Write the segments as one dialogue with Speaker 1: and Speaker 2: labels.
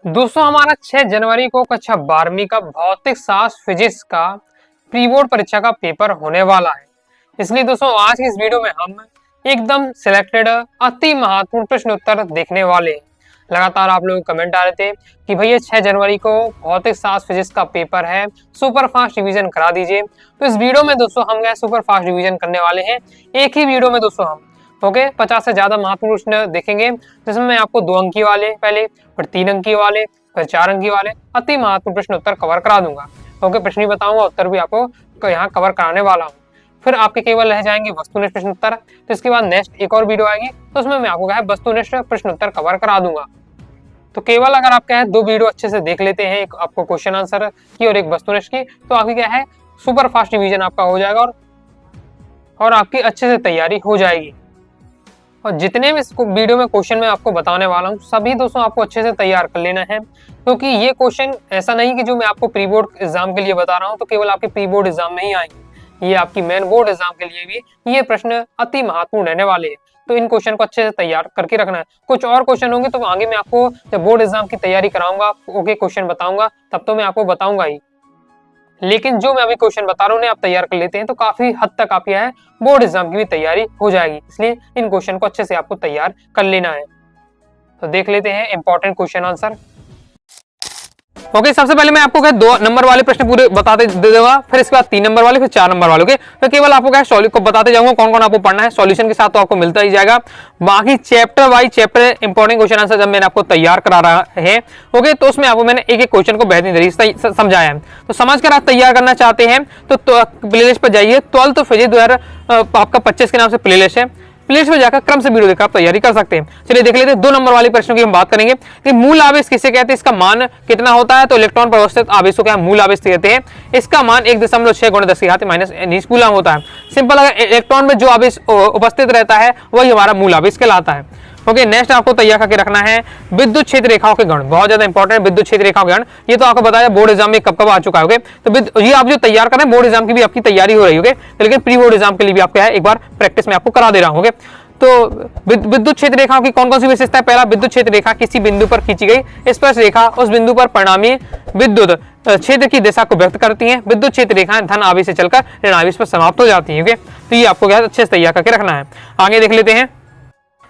Speaker 1: दोस्तों हमारा 6 जनवरी को कक्षा 12वीं का भौतिक शास्त्र फिजिक्स का प्री बोर्ड परीक्षा का पेपर होने वाला है। इसलिए दोस्तों आज की इस वीडियो में हम एकदम सिलेक्टेड अति महत्वपूर्ण प्रश्न उत्तर देखने वाले हैं। लगातार आप लोग कमेंट आ रहे थे कि भैया 6 जनवरी को भौतिक शास्त्र फिजिक्स का पेपर है, सुपर फास्ट रिवीजन करा दीजिए। तो इस वीडियो में दोस्तों हम क्या सुपर फास्ट रिवीजन करने वाले हैं। एक ही वीडियो में दोस्तों हम 50 से ज्यादा महत्वपूर्ण प्रश्न देखेंगे, जिसमें मैं आपको 2 अंकी वाले पहले, फिर 3 अंकी वाले, फिर 4 अंकी वाले अति महत्वपूर्ण प्रश्न उत्तर कवर करा दूंगा। प्रश्न भी बताऊंगा, उत्तर भी आपको यहाँ कवर कराने वाला हूँ। फिर आपके केवल रह जाएंगे वस्तुनिष्ठ प्रश्न उत्तर। तो इसके बाद नेक्स्ट एक और वीडियो आएगी, तो उसमें मैं आपको वस्तुनिष्ठ प्रश्न उत्तर कवर करा दूंगा। तो केवल अगर आप 2 वीडियो अच्छे से देख लेते हैं, एक आपको क्वेश्चन आंसर की और एक वस्तुनिष्ठ की, तो आपकी सुपर फास्ट रिवीजन आपका हो जाएगा और आपकी अच्छे से तैयारी हो जाएगी। और जितने भी इस वीडियो में क्वेश्चन मैं आपको बताने वाला हूँ, सभी दोस्तों आपको अच्छे से तैयार कर लेना है, क्योंकि ये क्वेश्चन ऐसा नहीं कि जो मैं आपको प्री बोर्ड एग्जाम के लिए बता रहा हूँ तो केवल आपके प्री बोर्ड एग्जाम में ही आएंगे। ये आपकी मेन बोर्ड एग्जाम के लिए भी ये प्रश्न अति महत्वपूर्ण रहने वाले हैं। तो इन क्वेश्चन को अच्छे से तैयार करके रखना है। कुछ और क्वेश्चन होंगे तो आगे मैं आपको जब बोर्ड एग्जाम की तैयारी कराऊंगा, क्वेश्चन बताऊंगा, तब तो मैं आपको बताऊंगा ही। लेकिन जो मैं अभी क्वेश्चन बता रहा हूँ आप तैयार कर लेते हैं तो काफी हद तक आपकी बोर्ड एग्जाम की भी तैयारी हो जाएगी। इसलिए इन क्वेश्चन को अच्छे से आपको तैयार कर लेना है। तो देख लेते हैं इंपॉर्टेंट क्वेश्चन आंसर। सबसे पहले मैं आपको 2 नंबर वाले प्रश्न पूरे बताते दे दूंगा, फिर इसके बाद 3 नंबर वाले, फिर 4 नंबर वाले। तो केवल आपको को बताते जाऊंगा कौन कौन आपको पढ़ना है। सॉल्यूशन के साथ तो आपको मिलता ही जाएगा। बाकी chapter wise chapter important question answer जब मैंने आपको तैयार करा रहा है, तो उसमें आपको मैंने एक एक क्वेश्चन को बेहतरीन तरीके से समझाया है। तो समझ कर आप तैयार करना चाहते हैं तो प्लेलिस्ट पर जाइए। 12th फिजिक्स 2025 के नाम से प्लेलिस्ट है। प्लेलिस्ट में जाकर क्रम से वीडियो देखकर आप तैयारी कर सकते हैं। चलिए देख लेते हैं 2 नंबर वाले प्रश्नों की हम बात करेंगे कि मूल आवेश किसे कहते हैं, इसका मान कितना होता है। तो इलेक्ट्रॉन पर अवस्थित आवेश को मूल आवेश कहते हैं। इसका मान 1.6 × 10⁻⁻⁰ कूलम होता है। सिंपल, अगर इलेक्ट्रॉन में जो आवेश उपस्थित रहता है वही हमारा मूल आवेश कहलाता है। नेक्स्ट आपको तैयार करके रखना है विद्युत क्षेत्र रेखाओं के गण। बहुत ज्यादा इंपॉर्टेंट विद्युत क्षेत्र रेखाओं के गण। ये तो आपको बताया बोर्ड एग्जाम में कब आ चुका है। तो ये आप जो तैयार कर रहे हैं बोर्ड एग्जाम की भी आपकी तैयारी हो रही है, लेकिन प्री बोर्ड एग्जाम के लिए भी आपको एक बार प्रैक्टिस में आपको करा दे रहा हूँ। तो विद्युत क्षेत्र रेखाओं की कौन कौन सी विशेषता है। पहला, विद्युत क्षेत्र रेखा किसी बिंदु पर खींची गई स्पर्श रेखा उस बिंदु पर परिणामी विद्युत क्षेत्र की दिशा को व्यक्त करती हैं। विद्युत क्षेत्र रेखाएं धन आवेश से चलकर ऋण आवेश पर समाप्त हो जाती हैं। तो ये आपको अच्छे से तैयार करके रखना है। आगे देख लेते हैं।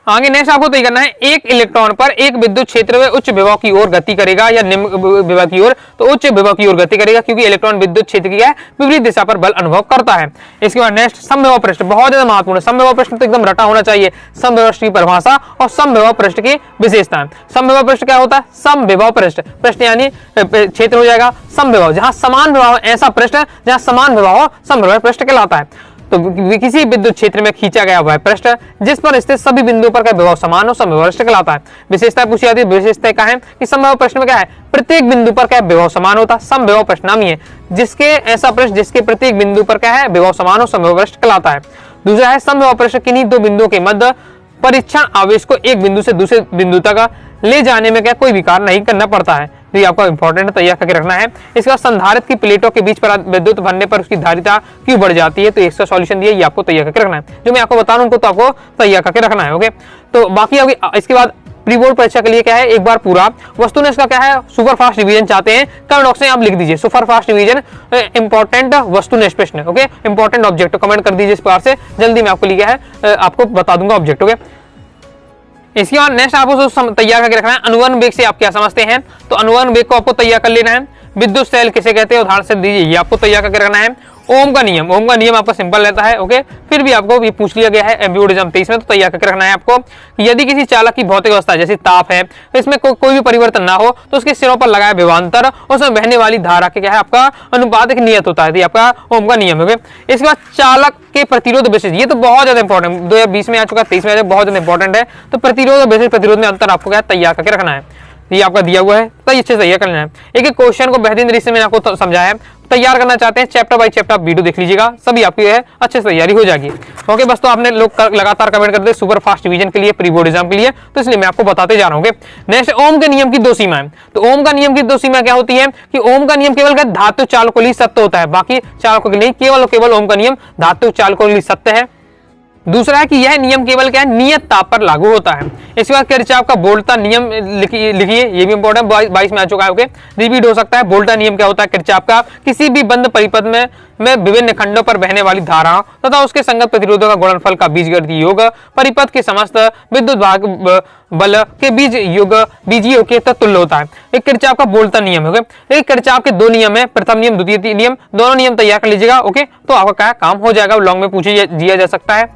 Speaker 1: आगे नेक्स्ट आपको तय करना है एक इलेक्ट्रॉन पर एक विद्युत क्षेत्र में उच्च विभव की ओर गति करेगा या निम्न विभव की ओर। तो उच्च विभव की ओर गति करेगा क्योंकि इलेक्ट्रॉन विद्युत क्षेत्र की विपरीत दिशा पर बल अनुभव करता है। इसके बाद नेक्स्ट समविभव पृष्ठ, बहुत ज्यादा महत्वपूर्ण है। समविभव पृष्ठ तो एकदम रटा होना चाहिए। समविभव पृष्ठ की परिभाषा और समविभव पृष्ठ की विशेषताएं। समविभव पृष्ठ क्या होता है। समविभव पृष्ठ यानी क्षेत्र हो जाएगा समविभव, जहां समान विभव, ऐसा पृष्ठ जहां समान विभव हो समविभव पृष्ठ कहलाता है। तो किसी विद्युत क्षेत्र में खींचा गया वह पृष्ठ जिस पर स्थित सभी बिंदुओं पर का विभव समान हो समविभव पृष्ठ कहलाता है। विशेषता पूछी जाती है। विशेषता क्या है कि समविभव पृष्ठ में क्या है, प्रत्येक बिंदु पर क्या विभव समान होता है। समविभव पृष्ठ नाम है जिसके ऐसा पृष्ठ जिसके प्रत्येक बिंदु पर क्या है विभव समान हो समविभव पृष्ठ कहलाता है। दूसरा है समविभव पृष्ठ किन्हीं 2 बिंदुओं के मध्य परीक्षण आवेश को एक बिंदु से दूसरे बिंदु तक ले जाने में क्या कोई विकार नहीं करना पड़ता है। तो ये आपका इंपॉर्टेंट तैयार करके रखना है। इसके बाद संधारित्र की प्लेटों के बीच पर विद्युत बनने पर उसकी धारिता क्यों बढ़ जाती है। तो इसका सॉल्यूशन दिया, ये आपको तैयार करके रखना है। जो मैं आपको बता रहा हूं उनको तो आपको तैयार करके रखना है। तो बाकी इसके बाद प्री बोर्ड परीक्षा के लिए क्या है, एक बार पूरा वस्तुनिष्ठ का क्या है सुपर फास्ट रिवीजन चाहते हैं, कमेंट बॉक्स में आप लिख दीजिए सुपर फास्ट रिवीजन इंपॉर्टेंट वस्तुनिष्ठ प्रश्न। इंपॉर्टेंट ऑब्जेक्ट कमेंट कर दीजिए इस प्रकार से, जल्दी मैं आपको लिखा है आपको बता दूंगा ऑब्जेक्ट। इसके बाद नेक्स्ट आपको तैयार करके रखना है अनुवर्ण वेग से आप क्या समझते हैं। तो अनुवर्ण वेग को आपको तैयार कर लेना है। विद्युत सेल किसे कहते हैं उदाहरण से दीजिए, ये आपको तैयार करके रखना है। ओम का नियम आपका सिंपल रहता है। फिर भी आपको ये पूछ लिया गया है बोर्ड एग्जाम 23 में, तो तैयार करके रखना है आपको। यदि किसी चालक की भौतिक अवस्था जैसे ताप है तो इसमें कोई भी परिवर्तन ना हो तो उसके सिरों पर लगाया विभवांतर उसमें बहने वाली धारा के क्या है आपका अनुपात एक नियत होता है। आपका ओम का नियम है। इसके बाद चालक के प्रतिरोध विशेष, ये तो बहुत ज्यादा इंपॉर्टेंट 2020 में आ चुका है, 23 में बहुत ज्यादा इंपॉर्टेंट है। तो प्रतिरोध और विशेष प्रतिरोध में अंतर आपको क्या तैयार करके रखना है। ये आपका दिया हुआ है, तो अच्छे से तैयार करना है। एक एक क्वेश्चन को बेहतरीन तरीके से मैंने आपको समझाया है। तैयार करना चाहते हैं चैप्टर बाय चैप्टर आप वीडियो देख लीजिएगा, सभी आपकी अच्छे से तैयारी हो जाएगी। बस तो आपने लोग लगातार कमेंट करते हैं सुपर फास्ट रिवीजन के लिए प्री बोर्ड एग्जाम के लिए, तो इसलिए मैं आपको बताते जा रहा हूँ। नेक्स्ट ओम के नियम की 2 सीमाएं। तो ओम का नियम की 2 सीमा क्या होती है कि ओम का नियम केवल धातु चालकों के लिए सत्य होता है, बाकी चालकों के लिए केवल ओम का नियम धातु चालकों के लिए सत्य है। दूसरा है कि यह नियम केवल क्या है, नियत ताप पर लागू होता है। इसके बाद किरचॉफ का वोल्टा नियम लिखिए, ये भी इंपॉर्टेंट 22 में आ चुका है। ओके, रिपीट हो सकता है। वोल्टा नियम क्या होता है, किरचॉफ का किसी भी बंद परिपथ में विभिन्न खंडों पर बहने वाली धारा तथा उसके संगत प्रतिरोधों का गुणनफल का बीजगणितीय योग परिपथ के समस्त विद्युत भाग बल के बीजीय के तुल्य होता है। एक किरचॉफ का वोल्टा नियम है। एक किरचॉफ के दो नियम है, प्रथम नियम द्वितीय नियम, दोनों नियम तैयार कर लीजिएगा। ओके, तो आपका क्या काम हो जाएगा, लॉन्ग में पूछे दिया जा सकता है।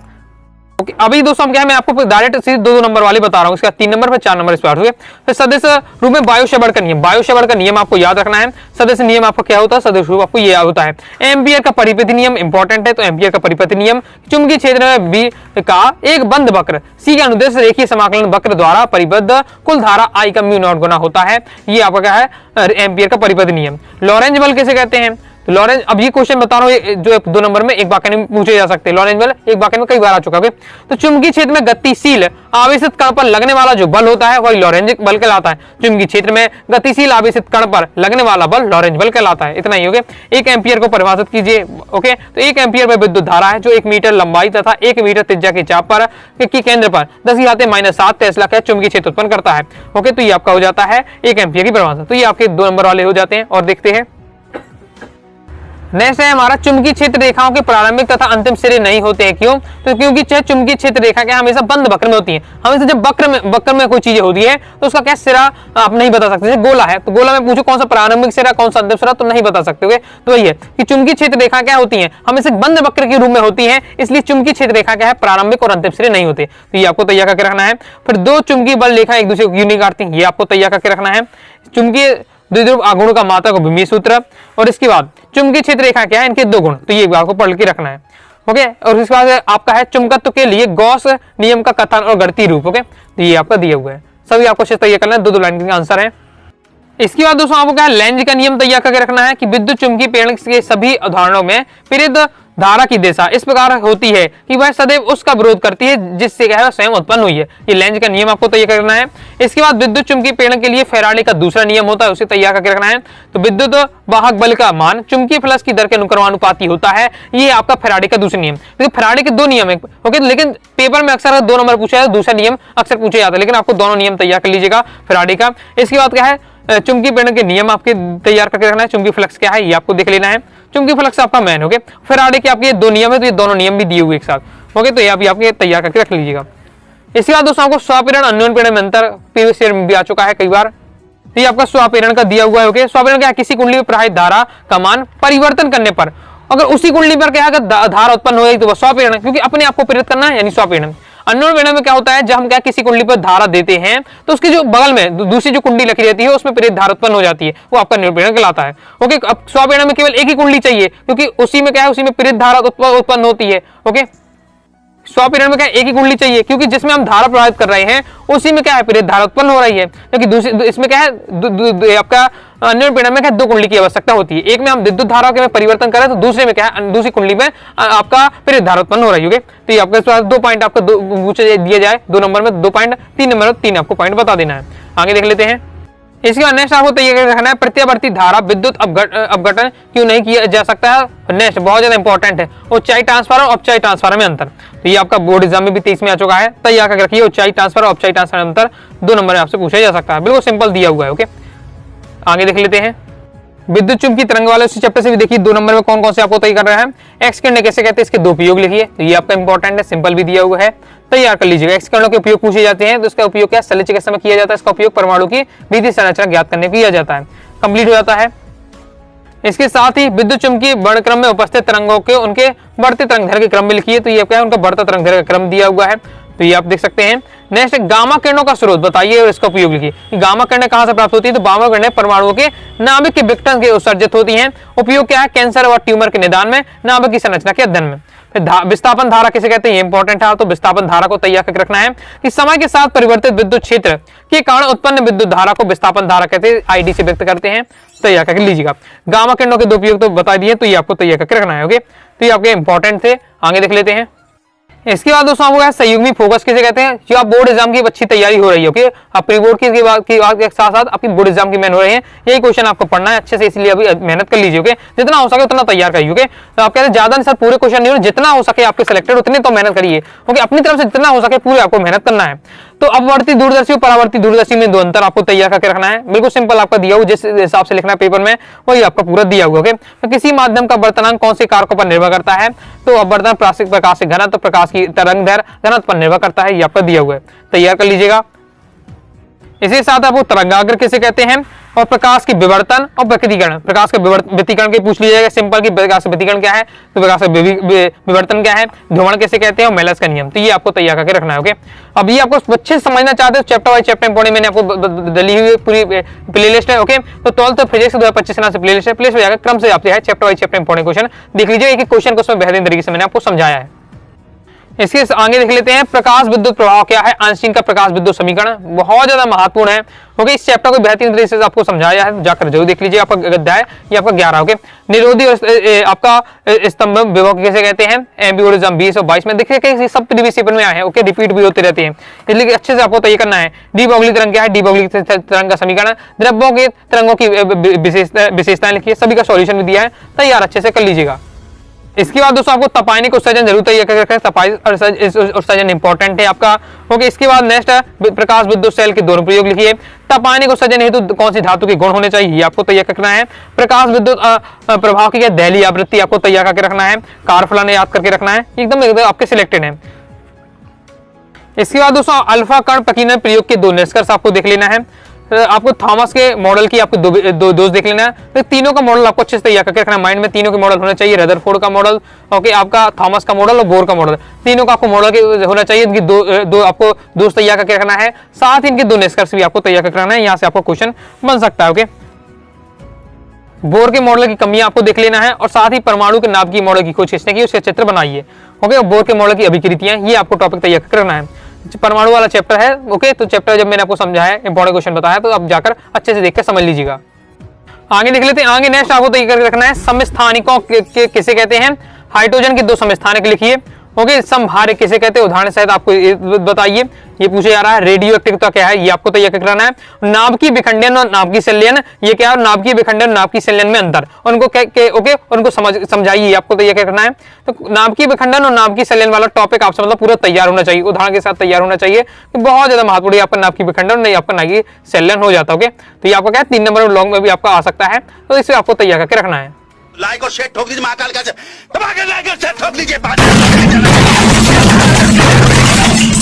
Speaker 1: ओके, अभी दोस्तों हम क्या है, मैं आपको डायरेक्ट सीधे दो नंबर वाले बता रहा हूँ। इसका 3 नंबर पे 4 नंबर इस पर। फिर सदस्य रूप में बायोशेवर्ट का नियम, बायोशेवर्ट का नियम आपको याद रखना है। सदस्य नियम आपका क्या होता है, सदस्य रूप आपको ये होता है। एम्पियर का परिपथ नियम इंपॉर्टेंट है, तो एम्पियर का परिपथ नियम चुंबकीय क्षेत्र में बी का एक बंद वक्र सी के अनुदेश रेखीय समाकलन वक्र द्वारा परिबद्ध कुल धारा आई का म्यू नॉट गुना होता है। ये आपका क्या है, एम्पियर का परिपथ नियम। लॉरेंज बल किसे कहते हैं, लॉरेंज, अब ये क्वेश्चन बता रहा हूँ जो 2 नंबर में एक वाक्य में पूछे जा सकते हैं। लॉरेंज बल एक वाक्य में कई बार आ चुका है। तो चुंबकीय क्षेत्र में गतिशील आवेशित कण पर लगने वाला जो बल होता है वही लॉरेंज बल कहलाता है। चुंबकीय क्षेत्र में गतिशील आवेशित कण पर लगने वाला बल लॉरेंज बल कहलाता है। इतना ही हो गया। 1 एम्पियर को परिभाषित कीजिए। ओके, तो 1 एम्पियर में विद्युत धारा है जो 1 मीटर लंबाई तथा 1 मीटर त्रिज्या के चाप पर के केंद्र पर 10⁻⁷ टेस्ला का चुंबकीय क्षेत्र उत्पन्न करता है। ओके, तो ये आपका हो जाता है 1 एम्पियर की परिभाषा। तो ये आपके 2 नंबर वाले हो जाते हैं। और देखते हैं नेक्स्ट है हमारा, चुंबकीय क्षेत्र रेखाओं के प्रारंभिक तथा अंतिम सिरे नहीं होते हैं। क्यों, तो क्योंकि चुंबकीय क्षेत्र रेखा क्या हमेशा बंद वक्र में होती है। हमेशा जब वक्र में कोई चीज होती है तो उसका क्या सिरा आप नहीं बता सकते। जैसे गोला है तो गोला में पूछो कौन सा प्रारंभिक सिरा कौन सा अंतिम सिरा, तो नहीं बता सकते। तो वही है कि चुंबकीय क्षेत्र रेखा क्या होती है, हमेशा बंद वक्र के रूप में होती है, इसलिए चुंबकीय क्षेत्र रेखा क्या है, प्रारंभिक और अंतिम सिरे नहीं होते। तो ये आपको तैयार करके रखना है। फिर 2 चुंबकीय बल रेखा एक दूसरे को क्यों नहीं काटती, ये आपको तैयार करके रखना है। चुंबकीय द्विध्रुव आघूर्ण का मात्रक और भूमितीय सूत्र, और इसके बाद चुंबकीय क्षेत्र रेखा क्या है, इनके 2 गुण, तो ये आपको पढ़ के रखना है। ओके, और इसके बाद आपका है चुंबकत्व के लिए गॉस नियम का कथन और गणितीय रूप। ओके, तो ये आपका दिया हुआ है। सभी आपको तैयार करना है, 2 लाइन का आंसर है। इसके बाद दोस्तों आपको क्या है, लेंज का नियम तैयार करके रखना है कि विद्युत चुंबकीय प्रेरण के सभी उदाहरणों में प्रेरित धारा की दिशा इस प्रकार होती है कि वह सदैव उसका विरोध करती है जिससे क्या है स्वयं उत्पन्न हुई है। ये लेंज का नियम आपको तैयार करना है। इसके बाद विद्युत चुंबकीय प्रेरण के लिए फैराडे का दूसरा नियम होता है, उसे तैयार करके रखना है। तो विद्युत वाहक बल का मान चुंबकीय फ्लक्स की दर के अनुक्रमानुपाती होता है, ये आपका फैराडे का दूसरा नियम। तो फैराडे के 2 नियम है। ओके, लेकिन पेपर में अक्सर 2 नंबर पूछा है, दूसरा नियम अक्सर पूछा जाता है, लेकिन आपको दोनों नियम तैयार कर लीजिएगा फैराडे का। इसके बाद क्या है, चुंबकीय प्रेरण के नियम आपके तैयार करके रखना है। चुंबकीय फ्लक्स क्या है ये आपको देख लेना है। चुंबकीय फ्लक्स आपका मैन। ओके, फैराडे के आपके 2 नियम है, तो ये दोनों नियम भी दिए हुए एक साथ। ओके, तो ये आपके तैयार करके रख लीजिएगा। इसके बाद दोस्तों आपको स्वप्रेरण अन्योन्य प्रेरण में अंतर प्रीवियस ईयर में भी आ चुका है कई बार। ये आपका स्वप्रेरण का दिया हुआ है। ओके, स्वप्रेरण क्या है, किसी कुंडली में प्रवाहित धारा का मान परिवर्तन करने पर अगर उसी कुंडली पर क्या है धारा उत्पन्न हो गई तो वह स्वप्रेरण, क्योंकि अपने आप को प्रेरित करना है, यानी स्वप्रेरण। अन्योन्य प्रेरण में क्या होता है, जब हम क्या किसी कुंडली पर धारा देते हैं तो उसके जो बगल में दूसरी जो कुंडली लगी रहती है उसमें प्रेरित धारा उत्पन्न हो जाती है, वो आपका अन्योन्य प्रेरण कहलाता है। ओके, अब स्वप्रेरण में केवल एक ही कुंडली चाहिए क्योंकि उसी में क्या है, उसी में प्रेरित धारा उत्पन्न होती है। ओके, स्वप्रेरण में क्या एक ही कुंडली चाहिए क्योंकि जिसमें हम धारा प्रवाहित कर रहे हैं उसी में क्या है, प्रेरित धारा उत्पन्न हो रही है। क्योंकि दूसरी इसमें क्या है, आपका अन्योन्य प्रेरण में क्या 2 कुंडली की आवश्यकता होती है। एक में हम विद्युत धारा के परिवर्तन करें तो दूसरे में क्या है, दूसरी कुंडली में आपका प्रेरित धारा उत्पन्न हो रही है। तो ये आपका 2 पॉइंट आपको पूछे दिए जाए, 2 नंबर में 2 पॉइंट, 3 नंबर में 3 आपको पॉइंट बता देना है। आगे देख लेते हैं। इसके बाद नेक्स्ट आपको तैयार रखना है, प्रत्यावर्ती धारा विद्युत अपघटन क्यों नहीं किया जा सकता है। नेक्स्ट बहुत ज्यादा इंपॉर्टेंट है, ऊंचाई ट्रांसफार्मर और अपचाई ट्रांसफार्मर में अंतर। तो ये आपका बोर्ड एग्जाम में भी 23 में आ चुका है, तैयार करके रखिए। ऊंचाई ट्रांसफार्मर और अपचाई ट्रांसफार्मर में अंतर 2 नंबर में आपसे पूछा जा सकता है, बिल्कुल सिंपल दिया हुआ है। ओके, आगे देख लेते हैं। विद्युत चुंबकीय तरंग वाले उसी चैप्टर से भी देखिए 2 नंबर में कौन कौन से आपको तैयार कर रहा है। एक्स किरणें कैसे कहते हैं, इसके 2 उपयोग लिखिए। तो ये आपका इंपॉर्टेंट है, सिंपल भी दिया हुआ है, तैयार कर लीजिएगा। एक्स किरणों के उपयोग पूछे जाते हैं तो इसका उपयोग क्या शल्य चिकित्सा में किया जाता है। इसका उपयोग परमाणु की विद्युत संरचना ज्ञात करने किया जाता है। कंप्लीट हो जाता है। इसके साथ ही विद्युत चुंबकीय वर्णक्रम में उपस्थित तरंगों के उनके बढ़ते तरंगदैर्घ्य के क्रम में लिखिए। तो ये क्या है, उनका बढ़ता तरंगदैर्घ्य का क्रम दिया हुआ है, तो ये आप देख सकते हैं। नेक्स्ट, गामा किरणों का स्रोत बताइए और इसका उपयोग लिखिए। गामा किरणें कहां से प्राप्त होती है, तो गामा किरणें परमाणुओं के नाभिक के विघटन के उत्सर्जित होती हैं। उपयोग क्या है, कैंसर और ट्यूमर के निदान में, नाभिक की संरचना के अध्ययन में। फिर विस्थापन धारा किसे कहते हैं, ये इंपॉर्टेंट है, तो विस्थापन धारा को तैयार करके रखना है कि समय के साथ परिवर्तित विद्युत क्षेत्र के कारण उत्पन्न विद्युत धारा को विस्थापन धारा कहते हैं, आईडी से व्यक्त करते हैं। तैयार करके लीजिएगा। गामा किरणों के 2 उपयोग तो बता दिए, तो ये आपको तैयार करके रखना है। ओके, तो ये आपके इंपॉर्टेंट थे। आगे देख लेते हैं। इसके बाद दोस्तों आपको संयुग्मी फोकस किसे कहते हैं, जो आप बोर्ड एग्जाम की अच्छी तैयारी हो रही है, ओके, आप प्री बोर्ड की बात के साथ साथ आपकी बोर्ड एग्जाम की मेन हो रही है, यही क्वेश्चन आपको पढ़ना है अच्छे से, इसलिए अभी मेहनत कर लीजिए, ओके, जितना हो सके उतना तैयार करिए, ओके। तो आप कहते हैं ज्यादा सर पूरे क्वेश्चन नहीं हो, जितना हो सके आपके सिलेक्टेड उतने तो मेहनत करिए, ओके, अपनी तरफ से जितना हो सके पूरे आपको मेहनत करना है। तो अपवर्ती दूरदर्शी और परावर्ती दूरदर्शी में दो अंतर आपको तैयार करके रखना है, बिल्कुल सिंपल आपका दिया हुआ जिस हिसाब से लिखना है पेपर में वही आपका पूरा दिया हुआ, ओके। तो किसी माध्यम का वर्तनांक कौन से कारकों पर निर्भर करता है, तो अपवर्तन प्रकाश घनत्व, तो प्रकाश की तरंग दैर्घ्य घनत्व पर निर्भर करता है, ये आपका दिया हुआ है, तैयार कर लीजिएगा। इसी साथ आपको तरंगाग्र किसे कहते हैं, और प्रकाश की विवर्तन और व्यतिकरण, प्रकाश के व्यतिकरण के पूछ लीजिएगा सिंपल की प्रकाश का व्यतिकरण क्या है, तो प्रकाश का विवर्तन क्या है, ध्रुवण किसे कहते हैं, और मेलस का नियम, तो ये आपको तैयार करके रखना है, ओके। अब ये आपको अच्छे से समझना चाहते हो चैप्टर वाइज चैप्टर इंपॉर्टेंट मैंने आपको डली हुई पूरी प्लेलिस्ट है, ओके। तो 12th फिजिक्स 2025 के नाम से प्लेलिस्ट है, प्लेलिस्ट हो जाएगा क्रम से आपसे है chapter wise chapter important question देख लीजिए, एक एक क्वेश्चन को उसमें बेहतरीन तरीके से मैंने आपको समझाया है। इसके आगे देख लेते हैं प्रकाश विद्युत प्रभाव क्या है, आइंस्टीन का प्रकाश विद्युत समीकरण बहुत ज्यादा महत्वपूर्ण है, ओके। इस चैप्टर को बेहतरीन तरीके से आपको समझाया है, जाकर जरूर देख लीजिए, आपका अध्याय ये आपका 11, ओके। निरोधी आपका स्तंभ विभव किसे कहते हैं, एम्बियोरिज्म 20 और 22 में देखिए सब प्रीवियस पेपर में आए हैं, ओके, रिपीट भी होते रहते हैं, इसलिए अच्छे से आपको तय करना है। डी ब्रोगली तरंग क्या है, डी ब्रोगली तरंग का समीकरण, द्रव्यों के तरंगों की विशेषताएं लिखिए, सभी का सॉल्यूशन भी दिया है, तैयार अच्छे से कर लीजिएगा। इसके बाद दोस्तों आपको तपायनिक उत्सर्जन जरूर तैयार कर रखें, तपायनिक उत्सर्जन इंपॉर्टेंट है आपका, ओके। इसके बाद नेक्स्ट है प्रकाश विद्युत सेल के दोनों प्रयोग लिखिए, तपायनिक उत्सर्जन हेतु कौन सी धातु के गुण होने चाहिए, ये आपको तैयार करना है। प्रकाश विद्युत प्रभाव की दहली आवृत्ति आपको तैयार करके रखना है, कारफलन याद करके रखना है, एकदम आपके सिलेक्टेड है। इसके बाद दोस्तों अल्फा कण प्रकीर्णन प्रयोग के दो निष्कर्ष आपको देख लेना है, आपको थॉमस के मॉडल की आपको दो दोष देख लेना है, तो तीनों का मॉडल आपको अच्छे से तैयार करके रखना है, माइंड में तीनों के मॉडल होना चाहिए, रदरफोर्ड का मॉडल, ओके, आपका थॉमस का मॉडल और बोर का मॉडल, तीनों का आपको मॉडल होना चाहिए, इनकी दो आपको दोष तैयार करके रखना है, साथ ही इनके दो निष्कर्ष भी आपको तैयार करके रखना है, यहाँ से आपको क्वेश्चन बन सकता है, ओके। बोर के मॉडल की कमियां आपको देख लेना है, और साथ ही परमाणु के नाभ की मॉडल की खोज खींचने की उसके चित्र बनाइए, ओके। और बोर के मॉडल की अभिक्रियाएं, ये आपको टॉपिक तैयार करके रखना है, परमाणु वाला चैप्टर है, ओके। तो चैप्टर जब मैंने आपको समझाया इंपॉर्टेंट क्वेश्चन बताया, तो आप जाकर अच्छे से देखकर समझ लीजिएगा। आगे देख लेते हैं, आगे नेक्स्ट आपको तैयार करके रखना है समस्थानिकों किसे कहते हैं, हाइड्रोजन के दो समस्थानिक लिखिए, ओके। समभार्य किसे कहते हैं, उदाहरण सहित आपको बताइए, ये पूछे जा रहा है। रेडियो एक्टिविटी क्या है, ये आपको तैयार करना है। नाभ की विखंडन और नाभ की संलयन, ये क्या है, नाभ की विखंडन नाभ की संलयन में अंतर, उनको ओके, उनको समझाइए, आपको तैयार करना है। तो नाभ की विखंडन और नाभ की संलयन वाला टॉपिक आपसे मतलब पूरा तैयार होना चाहिए, उदाहरण के साथ तैयार होना चाहिए, तो बहुत ज्यादा महत्वपूर्ण है आपका नाभ की विखंडन, नहीं आपका नाभ की संलयन हो जाता है, ओके। तो ये आपका क्या है 3 नंबर लॉन्ग में भी आपका आ सकता है, तो इसे आपको तैयार करके रखना है।
Speaker 2: लाइक और शेयर ठोक दीजिए, महाकाल का लाइक और शेयर ठोक लीजिए,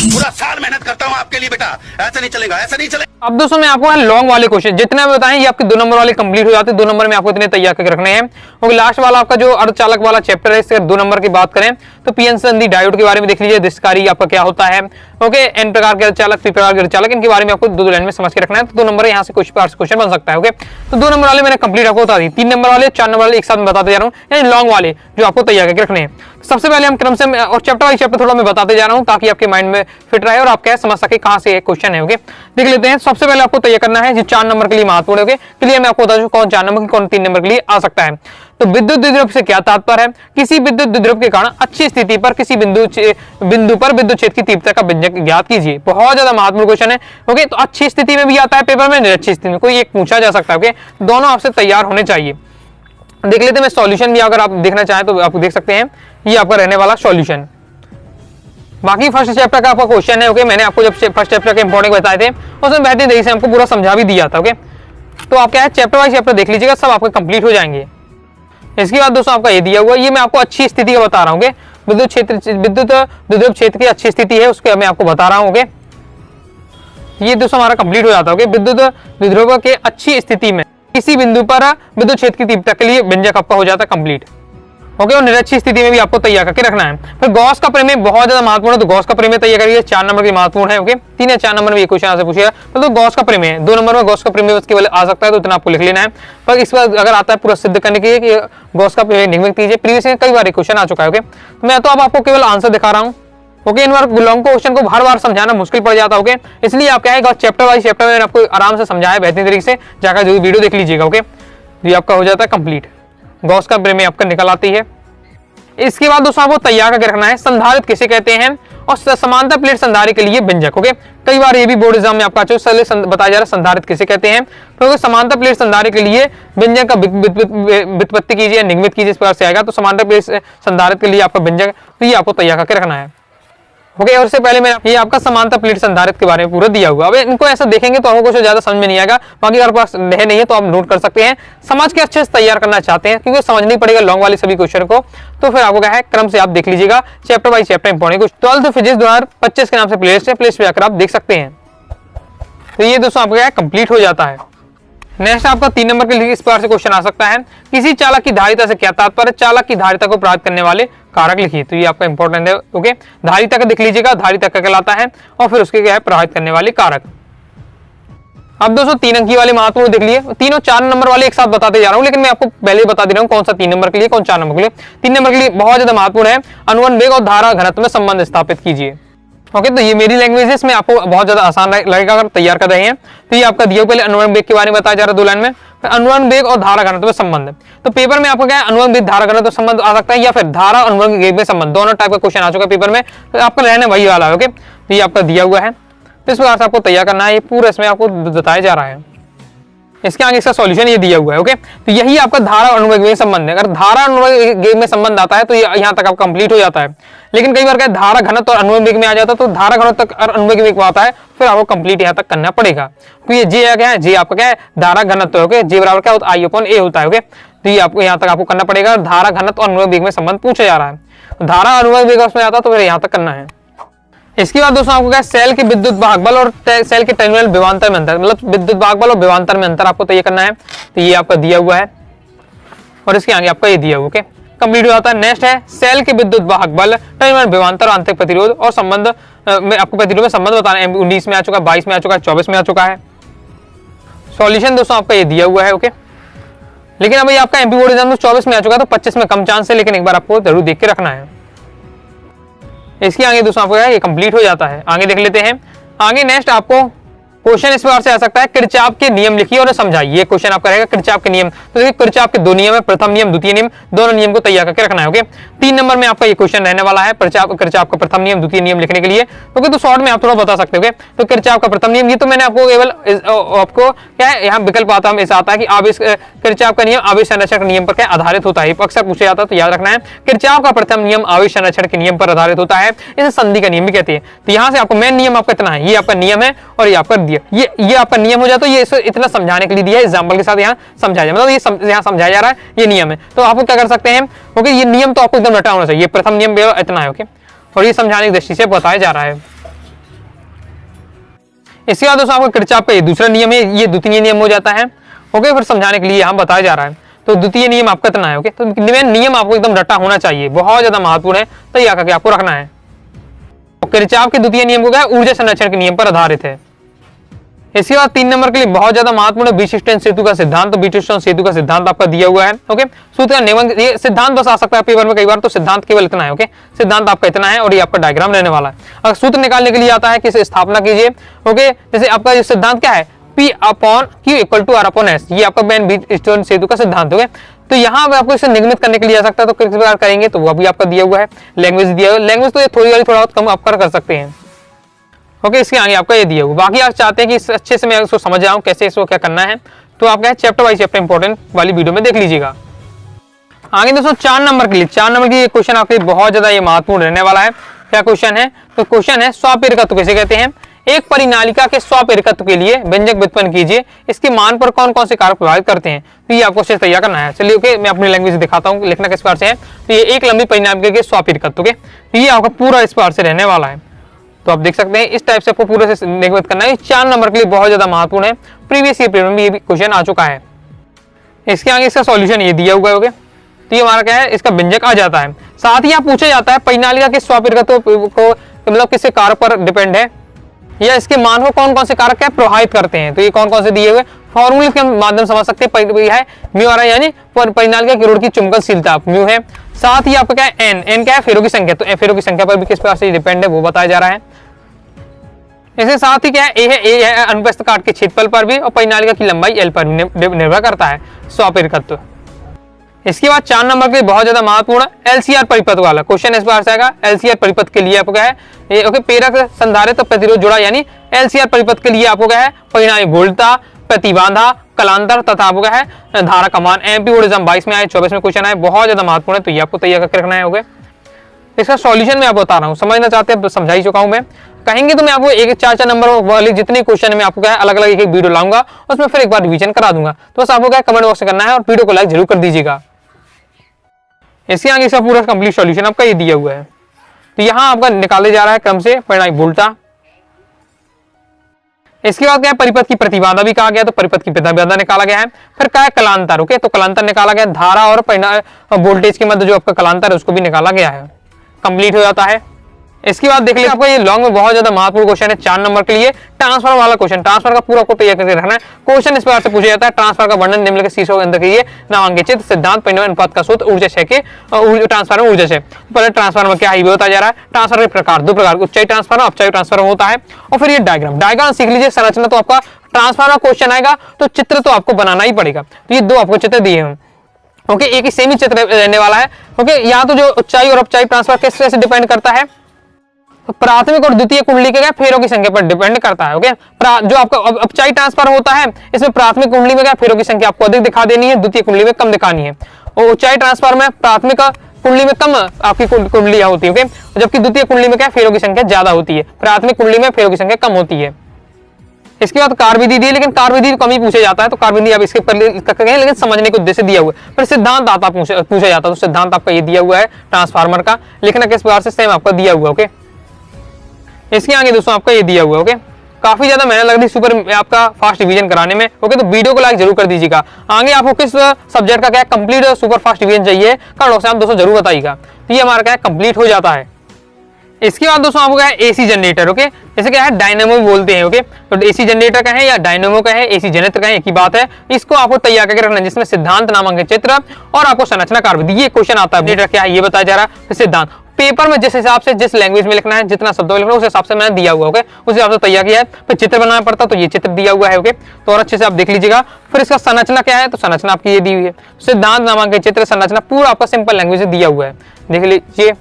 Speaker 2: पूरा साल मेहनत करता हूँ आपके लिए बेटा, ऐसा नहीं चलेगा, ऐसा नहीं चलेगा।
Speaker 1: अब दोस्तों मैं आपको लॉन्ग वाले क्वेश्चन जितने भी बताएं ये आपके 2 नंबर वाले कंप्लीट हो जाते हैं, 2 नंबर में आपको इतने तैयार करके रखने हैं। और लास्ट वाला आपका जो अर्धचालक वाला चैप्टर है, इससे 2 नंबर की बात करें तो पीएन संधि डायोड के बारे में देख लीजिए, डिस्कारी आपका क्या होता है, ओके। एन प्रकार के अर्धचालक, पी प्रकार के अर्धचालक, इनके बारे में आपको 2 लाइन में समझ के रखना है, तो 2 नंबर यहाँ से कुछ क्वेश्चन बन सकता है, ओके। तो 2 नंबर वाले मैंने कंप्लीट आपको बता दी, 3 नंबर वाले 4 नंबर वाले एक साथ में बताते जा रहा हूँ, यानी लॉन्ग वाले जो आपको तैयार करके रखने हैं। सबसे पहले हम क्रम से और चैप्टर वाइज चैप्टर थोड़ा मैं बताते जा रहा हूं ताकि आपके माइंड में फिट रहे और आप क्या समझ सके कहां से क्वेश्चन है, ओके। देख लेते हैं, सबसे पहले आपको तैयार करना है जो 4 नंबर के लिए महत्वपूर्ण है, ओके। क्लियर मैं आपको बता दूं कौन 4 नंबर की कौन 3 नंबर के लिए आ सकता है। तो विद्युत द्विध्रुव से क्या तात्पर्य है, किसी विद्युत द्विध्रुव के कारण अच्छी स्थिति पर किसी बिंदु पर विद्युत क्षेत्र की तीव्रता का व्यंजक ज्ञात कीजिए। बहुत ज्यादा महत्वपूर्ण क्वेश्चन है, ओके। तो अच्छी स्थिति में भी आता है पेपर में, अच्छी स्थिति में कोई एक पूछा जा सकता है, ओके। दोनों आपसे तैयार होने चाहिए। देख लेते हैं मैं सॉल्यूशन भी, अगर आप देखना चाहें तो आप देख सकते हैं, ये आपका रहने वाला सॉल्यूशन। बाकी फर्स्ट चैप्टर का आपका क्वेश्चन है, ओके। मैंने आपको जब फर्स्ट चैप्टर के इंपॉर्टेंट बताए थे उसमें बेहतरीन तरीके से हमको पूरा समझा भी दिया था, ओके। तो आप क्या है चैप्टर वाइज चैप्टर देख लीजिएगा, सब आपके कंप्लीट हो जाएंगे। इसके बाद दोस्तों आपका ये दिया हुआ, ये मैं आपको अच्छी स्थिति का बता रहा हूँ, विद्युत द्विध्रुव क्षेत्र की अच्छी स्थिति है उसके मैं आपको बता रहा हूँ, ओके। ये दोस्तों हमारा कंप्लीट हो जाता है, ओके। विद्युत द्विध्रुव के अच्छी स्थिति में किसी बिंदु पर विद्युत क्षेत्र की तीव्रता के लिए व्यंजक आपका हो जाता है कंप्लीट, ओके। और निरक्षी स्थिति में भी आपको तैयार करके रखना है। फिर गॉस का प्रमेय बहुत ज्यादा महत्वपूर्ण है, तो गॉस का प्रमेय तैयार करिए, 4 नंबर की महत्वपूर्ण है, ओके। 3 या 4 नंबर में ये क्वेश्चन आपसे पूछेगा, तो गॉस का प्रमेय 2 नंबर में गॉस का प्रमेय केवल आ सकता है, तो इतना आपको लिख लेना है। पर इस बार अगर आता है पूरा सिद्ध करने के लिए कि गॉस का प्रमेय निगमित कीजिए, प्रीवियस में कई बार क्वेश्चन आ चुका है, ओके। तो मैं तो अब आपको केवल आंसर दिखा रहा हूँ, ओके। इन बार लॉन्ग क्वेश्चन को हर बार समझाना मुश्किल पड़ जाता है, ओके। इसलिए आप क्या है चैप्टर वाइज चैप्टर में आपको आराम से समझाया बेहतरीन तरीके से, जाकर जो वीडियो देख लीजिएगा, ओके। ये आपका हो जाता है कंप्लीट, गॉस का प्रमेय आपका निकल आती है। इसके बाद दोस्तों आपको तैयार करके रखना है संधारित किसे कहते हैं और समांतर प्लेट संधारित के लिए व्यंजक। ओके, कई बार ये भी बोर्ड एग्जाम में आपका बताया जा रहा है संधारित किसे कहते हैं, तो समांतर प्लेट संधारित के लिए व्यंजक का व्युत्पत्ति कीजिए, निगमित कीजिए, इस प्रकार से आएगा। तो समांतर प्लेट संधारित के लिए आपका व्यंजक, तो ये आपको तैयार करके रखना है। ओके, और इससे पहले मैं ये आपका समांतर प्लेट संधारित के बारे में पूरा दिया हुआ। अब इनको ऐसा देखेंगे तो आपको कुछ ज्यादा समझ में नहीं आएगा, बाकी अगर पास है नहीं है तो आप नोट कर सकते हैं। समझ के अच्छे से तैयार करना चाहते हैं क्योंकि समझ नहीं पड़ेगा लॉन्ग वाले सभी क्वेश्चन को, तो फिर आपको क्या है क्रम से आप देख लीजिएगा, चैप्टर बाई चैप्टर इंपॉर्टेंट कुछ 12th फिजिक्स 2025 के नाम से प्लेलिस्ट है, प्लेलिस्ट पे आकर आप देख सकते हैं। तो ये दोस्तों आपका क्या है कंप्लीट हो जाता है। नेक्स्ट आपका 3 नंबर के लिए इस प्रकार से क्वेश्चन आ सकता है, किसी चालक की धारिता से क्या तात्पर्य, चालक की धारिता को प्रभावित करने वाले कारक लिखिए। तो ये आपका इंपॉर्टेंट है। ओके, धारिता का देख लीजिएगा, धारिता का कहलाता है और फिर उसके क्या है प्रभावित करने वाले कारक। अब दोस्तों 3 अंकी वाले महत्वपूर्ण देख लिए, तीनों 4 नंबर वाले एक साथ बताते जा रहा हूं, लेकिन मैं आपको पहले बता दे रहा हूं कौन सा 3 नंबर के लिए कौन 4 नंबर के लिए। 3 नंबर के लिए बहुत ज्यादा महत्वपूर्ण है, अनुवन वेग और धारा घनत्व में संबंध स्थापित कीजिए। ओके, तो ये मेरी लैंग्वेज है, इसमें आपको बहुत ज्यादा आसान लगेगा अगर तैयार कर रहे हैं। तो ये आपका दिया पहले अनुवन वेग के बारे में बताया जा रहा है 2 लाइन में, अनुवन वेग और धारा घनत्व में संबंध। तो पेपर में आपको क्या है अनुवन वेग धारा घनत्व संबंध आ सकता है या फिर धारा अनुवन वेग में संबंध, दोनों टाइप का क्वेश्चन आ चुका है पेपर में, तो आपका रहना वही वाला है। ओके, तो ये आपका दिया हुआ है, तो इस प्रकार से आपको तैयार करना है, ये पूरा इसमें आपको बताया जा रहा है। इसके आगे इसका सॉल्यूशन ये दिया हुआ है। ओके, तो यही आपका धारा अनुवेग में संबंध है। अगर धारा अनुवेग में संबंध आता है तो यहाँ तक आप कंप्लीट हो जाता है, लेकिन कई बार क्या धारा घनत्व और अनुवेग में आ जाता है, तो धारा घनत्व तक और अनुवेग में आता है, फिर आपको कंप्लीट यहाँ तक करना पड़ेगा। तो ये जे क्या है, जे आपका क्या है धारा घनत्व। ओके, जे बराबर क्या होता है I/A होता है। ओके, तो ये आपको यहाँ तक आपको करना पड़ेगा। धारा घनत्व और अनुवेग में संबंध पूछा जा रहा है, धारा अनुवेग उसमें आता है तो फिर यहाँ तक करना है। इसके बाद दोस्तों आपको क्या सेल के विद्युत भाग बल और सेल के टर्मिनल विभवांतर में अंतर, मतलब विद्युत भाग बल और विभवांतर में अंतर आपको तय करना है। तो ये आपका दिया हुआ है और इसके आगे आपका ये दिया हुआ। ओके, कंप्लीट हो जाता है। नेक्स्ट है सेल के विद्युत भाग बल, टर्मिनल विभवांतर, आंतरिक प्रतिरोध और संबंध में आपको प्रतिरोध में संबंध बताना है। 19 में आ चुका है, 22 में आ चुका है, 24 में आ चुका है। सॉल्यूशन दोस्तों आपका ये दिया हुआ है। ओके, लेकिन अब ये आपका एमपी बोर्ड एग्जाम 24 में आ चुका है, तो 25 में कम चांस है, लेकिन एक बार आपको जरूर देख के रखना है। इसके आगे दोस्तों आपको ये कंप्लीट हो जाता है। आगे देख लेते हैं। आगे नेक्स्ट आपको क्वेश्चन इस प्रकार से आ सकता है, किरचॉफ के नियम लिखिए और समझाइए। क्वेश्चन आपका रहेगा किरचॉफ के नियम। तो देखिए किरचॉफ के 2 नियम है, प्रथम नियम, द्वितीय नियम, दोनों नियम को तैयार करके रखना है। ओके, 3 नंबर में आपका ये क्वेश्चन रहने वाला है, किरचॉफ का प्रथम नियम, द्वितीय नियम लिखने के लिए। ओके, तो शॉर्ट में आप थोड़ा बता सकते हो। तो किरचॉफ का प्रथम नियम, ये तो मैंने आपको केवल आपको क्या है यहाँ विकल्प आता है, ऐसा आता है कि आवेश किरचॉफ का नियम आवेश संरक्षण के नियम पर क्या आधारित होता है, अक्सर पूछा जाता है, तो याद रखना है। किरचॉफ का प्रथम नियम आवेश संरक्षण के नियम पर आधारित होता है, इसे संधि का नियम भी कहते हैं। तो यहाँ से आपको मेन नियम आपका इतना है, ये आपका नियम है और ये आपका दिया, ये आपका नियम हो जाए तो ये इतना समझाने के लिए दिया है, एग्जांपल के साथ यहाँ समझाया जाए, मतलब ये यहाँ समझाया जा रहा है, ये नियम है। तो आपको क्या कर सकते हैं, ओके, ये नियम तो आपको एकदम रटा होना चाहिए, प्रथम नियम इतना है। ओके, और ये समझाने की दृष्टि से बताया जा रहा है। इसके बाद दोस्तों आपको किरचॉफ का दूसरा नियम है, ये द्वितीय नियम हो जाता है। ओके, फिर समझाने के लिए यहाँ बताया जा रहा है। तो द्वितीय नियम आपका इतना है। ओके, तो नियम आपको एकदम रटा होना चाहिए, बहुत ज्यादा महत्वपूर्ण है, तो ये आकर आपको रखना है। किरचॉफ के द्वितीय नियम को क्या है ऊर्जा संरक्षण के नियम पर आधारित है। इसके बाद 3 नंबर के लिए बहुत ज्यादा महत्वपूर्ण है बीटस्टोन सेतु का सिद्धांत। तो बीटस्टोन सेतु का सिद्धांत आपका दिया हुआ है। ओके, सूत्र का नियमन, ये सिद्धांत बस आ सकता है पेपर में कई बार, तो सिद्धांत केवल इतना है। ओके, सिद्धांत आपका इतना है और ये आपका डायग्राम रहने वाला है। अगर सूत्र निकालने के लिए आता है कि स्थापना कीजिए। ओके, जैसे आपका ये सिद्धांत क्या है P/Q = R/S, ये आपका मेन बीटस्टोन सेतु का सिद्धांत। ओके, तो यहाँ आपको इसे निगमित करने के लिए आ सकता है, तो किस प्रकार करेंगे तो वो भी आपका दिया हुआ है। लैंग्वेज दिया हुआ है, लैंग्वेज तो ये थोड़ा बहुत कम आप कर सकते हैं। ओके, इसके आगे आपका ये दिया हुआ। बाकी आप चाहते हैं कि अच्छे से मैं इसको समझ जाऊं कैसे इसको क्या करना है, तो आप क्या चैप्टर बाई चैप्टर इंपॉर्टेंट वाली वीडियो में देख लीजिएगा। आगे दोस्तों 4 नंबर के लिए, 4 नंबर की ये क्वेश्चन आपके बहुत ज्यादा ये महत्वपूर्ण रहने वाला है। क्या क्वेश्चन है, तो क्वेश्चन है स्वप्रेरकत्व किसे कहते हैं। एक परिनालिका के स्वप्रेरकत्व के लिए व्यंजक व्युत्पन्न कीजिए, इसके मान पर कौन कौन से कारक प्रभावित करते हैं। तो ये आपको शेष तैयार करना है। चलिए ओके, मैं अपनी लैंग्वेज दिखाता हूँ लिखना किस प्रकार से है। तो ये एक लंबी परिनालिका के स्वप्रेरकत्व के, तो ये आपका पूरा इस प्रकार से रहने वाला है। तो आप देख सकते हैं इस टाइप से आपको पूरे से निगमित करना है। 4 नंबर के लिए बहुत ज्यादा महत्वपूर्ण है, प्रीवियस ईयर पेपर में ये भी क्वेश्चन आ चुका है। इसके आगे इसका सॉल्यूशन ये दिया हुआ है। ओके, तो ये हमारा क्या है इसका व्यंजक आ जाता है। साथ ही यहाँ पूछा जाता है परिनालिका के स्वप्रेरकत्व को मतलब किसके कारक पर डिपेंड है, या इसके मान को कौन कौन से कारक क्या प्रभावित करते हैं। तो ये कौन कौन से दिए हुए फॉर्मूले के माध्यम समझ सकते हैं। है म्यू आ रहा है, यानी परिनालिका किरण की चुंबकशीलता म्यू है। साथ ही आपका क्या है एन क्या है फेरों की संख्या, तो फेरों की संख्या पर भी किस प्रकार से डिपेंड है वो बताया जा रहा है। इसके साथ ही क्या है ए है अनुप्रस्थ काट के क्षेत्रफल पर भी और परिनालिका की लंबाई एल पर निर्भर करता है स्वप्रेरकत्व। इसके बाद 4 नंबर के लिए बहुत ज्यादा महत्वपूर्ण एलसीआर परिपथ वाला क्वेश्चन इस बार से आएगा। एलसीआर परिपथ के लिए आपको क्या है ये ओके, प्रेरक संधारित्र प्रतिरोध जुड़ा, यानी एलसीआर परिपथ के लिए आपको क्या है परिणामी वोल्टता, प्रतिबाधा, कलांतर तथा आपको क्या है धारा का मान। एमपी बोर्ड एग्जाम 22 में आए, 24 में क्वेश्चन आए, बहुत ज्यादा महत्वपूर्ण है, तो ये आपको तैयार करके रखना है। ओके, इसका सॉल्यूशन मैं आपको बता रहा हूँ, समझना चाहते हैं तो समझा ही चुका हूँ मैं। कहेंगे तो मैं आपको एक 4 नंबर वाले जितने क्वेश्चन में आपको क्या है अलग अलग एक वीडियो लाऊंगा, उसमें फिर एक बार रिवीजन करा दूंगा। तो बस आपको क्या कमेंट बॉक्स में करना है और वीडियो को लाइक जरूर कर दीजिएगा। इसके आगे इसका पूरा कंप्लीट सॉल्यूशन आपका ये दिया हुआ है। तो यहाँ आपका निकाले जा रहा है क्रम से परिणामी वोल्टता। इसके बाद क्या है परिपथ की प्रतिबाधा भी कहा गया, तो परिपथ की प्रतिबाधा निकाला गया है। फिर क्या है कलांतर, ओके, तो कलांतर निकाला गया, धारा और वोल्टेज के मध्य जो आपका कलांतर है उसको भी निकाला गया है। कंप्लीट हो जाता है। इसके बाद देख लीजिए आपको ये लॉन्ग में बहुत ज्यादा महत्वपूर्ण क्वेश्चन है 4 नंबर के लिए, ट्रांसफर वाला क्वेश्चन। ट्रांसफर का पूरा आपको तैयार करके रखना है। क्वेश्चन इस प्रकार से पूछा जाता है, ट्रांसफर का वर्णन निम्नलिखित शीर्षकों के अंदर कीजिए। नामांकित चित्र, सिद्धांत, परिणाम, अनुपात का सूत्र, ऊर्जा क्षय के ट्रांसफर में ऊर्जा से। पहले ट्रांसफर में क्या है बताया जा रहा है। ट्रांसफर के प्रकार 2 प्रकार, उच्चाई ट्रांसफर, अपचाई ट्रांसफर होता है। और फिर ये डायग्राम सीख लीजिए। संरचना तो आपका ट्रांसफर का क्वेश्चन आएगा तो चित्र तो आपको बनाना ही पड़ेगा। तो ये 2 आपको चित्र दिए हैं। ओके, एक ही सेम ही चित्र रहने वाला है। ओके, यहाँ तो जो उच्चाई और अपचाई ट्रांसफर किस तरह से डिपेंड करता है, तो प्राथमिक और द्वितीय कुंडली के फेरों की संख्या पर डिपेंड करता है। ओके, जो आपका अपचाई ट्रांसफर होता है इसमें प्राथमिक कुंडली में क्या फेरों की संख्या आपको अधिक दिखा देनी है, द्वितीय कुंडली में कम दिखानी है। और उच्चाई ट्रांसफर में प्राथमिक कुंडली में कम आपकी कुंडलियां होती है, ओके, जबकि द्वितीय कुंडली में क्या फेरों की संख्या ज्यादा होती है, प्राथमिक कुंडली में फेरों की संख्या कम होती है। इसके बाद कार्यविधि दी, लेकिन कार्यविधि कम ही पूछा जाता है, तो कार्यविधि अब इसके पर लेकिन समझने के उद्देश्य दिया हुआ है। फिर सिद्धांत आता पूछा जाता है, तो सिद्धांत आपका ये दिया हुआ है ट्रांसफार्मर का, लिखना किस प्रकार से सेम आपका दिया हुआ। ओके, इसके आगे दोस्तों आपका ये दिया हुआ। ओके, काफी ज्यादा मेहनत लग रही सुपर आपका फास्ट डिवीजन कराने में। ओके, तो वीडियो को लाइक जरूर कर दीजिएगा। आगे आपको किस सब्जेक्ट का क्या कंप्लीट सुपर फास्ट डिवीजन चाहिए कमेंट से आप दोस्तों जरूर बताइएगा। तो ये हमारा क्या कंप्लीट हो जाता है। इसके बाद दोस्तों आपको क्या है एसी जनरेटर। ओके, इसे क्या है डायनेमो बोलते हैं। ओके, तो एसी जनरेटर का है या डायनेमो का है, एसी जनरेटर का है, एक ही बात है। इसको आपको तैयार करके रखना है, जिसमें सिद्धांत नामांकित चित्र और आपको संरचना कार्यविधि ये क्वेश्चन आता है। जनरेटर क्या है ये बताया जा रहा है। सिद्धांत पेपर में जिस हिसाब से जिस लैंग्वेज में लिखना है, जितना शब्दों में लिखना है उस हिसाब से मैंने दिया हुआ। ओके, उस हिसाब से तैयार किया है। फिर चित्र बनाना पड़ता तो ये चित्र दिया हुआ है। ओके, तो और अच्छे से आप देख लीजिएगा। फिर इसका संरचना क्या है, तो संरचना आपकी ये दी हुई है। सिद्धांत नामांकित चित्र संरचना पूरा आपका सिंपल लैंग्वेज में दिया हुआ है, देख लीजिए।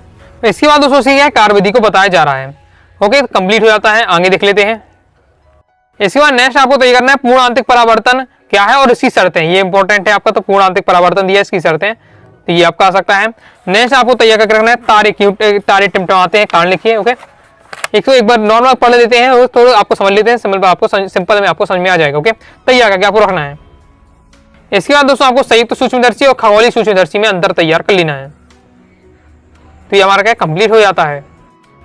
Speaker 1: इसके बाद दोस्तों क्या है कार्यविधि को बताया जा रहा है। ओके, कंप्लीट हो जाता है। आगे देख लेते हैं। इसके बाद नेक्स्ट आपको तैयार करना है पूर्ण आंतरिक परावर्तन क्या है और इसकी शर्तें, ये इंपॉर्टेंट है आपका। तो पूर्ण आंतरिक परावर्तन दिया, इसकी शर्तें, तो ये आपका आ सकता है। नेक्स्ट आपको तैयार करके रखना है तारे टिमटिमाते हैं, कारण लिखिए। ओके, एक बार नॉर्मल पढ़ लेते हैं तो आपको समझ लेते हैं, सिंपल में आपको समझ में आ जाएगा। ओके, तैयार करके आपको रखना है। इसके बाद दोस्तों आपको संयुक्त सूक्ष्मदर्शी और खगोलीय सूक्ष्मदर्शी में अंतर तैयार कर लेना है। तो ये हमारा क्या कंप्लीट हो जाता है।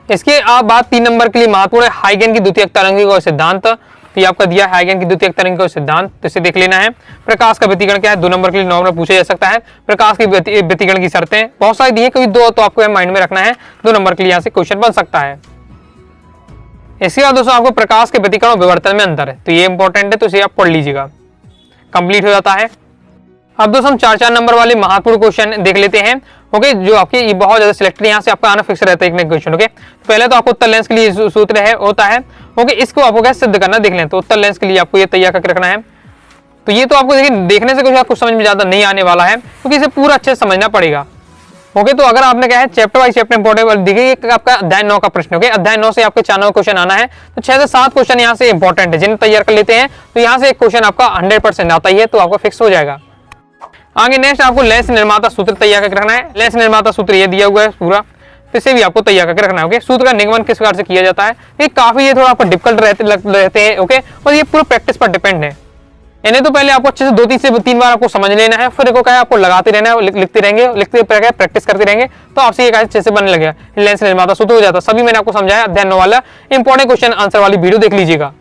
Speaker 1: इसके आप बात 3 नंबर के लिए महत्वपूर्ण है हाइगेन की द्वितीयक तरंगी और सिद्धांत। तो ये आपका दिया है हाइगेन की द्वितीयक तरंगी और सिद्धांत, तो इसे देख लेना है। प्रकाश का व्यतिकरण क्या है, 2 नंबर के लिए नॉर्मल पूछा जा सकता है। प्रकाश की व्यतिकरण की शर्तें बहुत सारी दी है, क्योंकि 2 तो आपको माइंड में रखना है। 2 नंबर के लिए यहाँ से क्वेश्चन बन सकता है। इसके बाद दोस्तों आपको प्रकाश के व्यतिकरण और विवर्तन में अंतर है, तो ये इंपॉर्टेंट है, तो इसे आप पढ़ लीजिएगा। कंप्लीट हो जाता है। अब दोस्तों हम 4 नंबर वाले महत्वपूर्ण क्वेश्चन देख लेते हैं। ओके, जो आपके ये बहुत ज्यादा सिलेक्टेड यहाँ से आपका आना फिक्स रहता है एक क्वेश्चन। ओके, पहले तो आपको उत्तर लेंस के लिए सूत्र है होता है। ओके, इसको आपको क्या सिद्ध करना देख लें, तो उत्तर लेंस के लिए आपको ये तैयार करके रखना है। तो ये तो आपको देखिए देखने से कुछ आपको समझ में ज्यादा नहीं आने वाला है, क्योंकि इसे पूरा अच्छे से समझना पड़ेगा। ओके, तो अगर आपने क्या है चैप्टर वाइज चैप्टर इंपॉर्टेंट देखिए आपका अध्याय 9 का प्रश्न। ओके, अध्याय 9 से आपके 4 नंबर क्वेश्चन आना है, तो 6 से 7 क्वेश्चन यहाँ से इंपॉर्टेंट है, जिन्हें तैयार कर लेते हैं तो यहाँ से एक क्वेश्चन आपका 100% आता ही है, तो आपका फिक्स हो जाएगा। आगे नेक्स्ट आपको लेंस निर्माता सूत्र तैयार करके रखना है। लेंस निर्माता सूत्र ये दिया हुआ है पूरा, तो इसे भी आपको तैयार करके रखना है। ओके, सूत्र का निगमन किस प्रकार से किया जाता है, ये काफी ये थोड़ा आपको डिफिकल्ट रहते हैं। ओके, और ये पूरा प्रैक्टिस पर डिपेंड है। इन्हें तो पहले आपको अच्छे से 2 से 3 बार आपको समझ लेना है, फिर इनको क्या है आपको लगाते रहना है, लिखते रहेंगे, प्रैक्टिस करते रहेंगे, तो आपसे ये अच्छे से बनने लगेगा। लेंस निर्माता सूत्र हो जाता है। सभी मैंने आपको समझाया, अध्याय 9 वाला इंपॉर्टेंट क्वेश्चन आंसर वाली वीडियो देख लीजिएगा।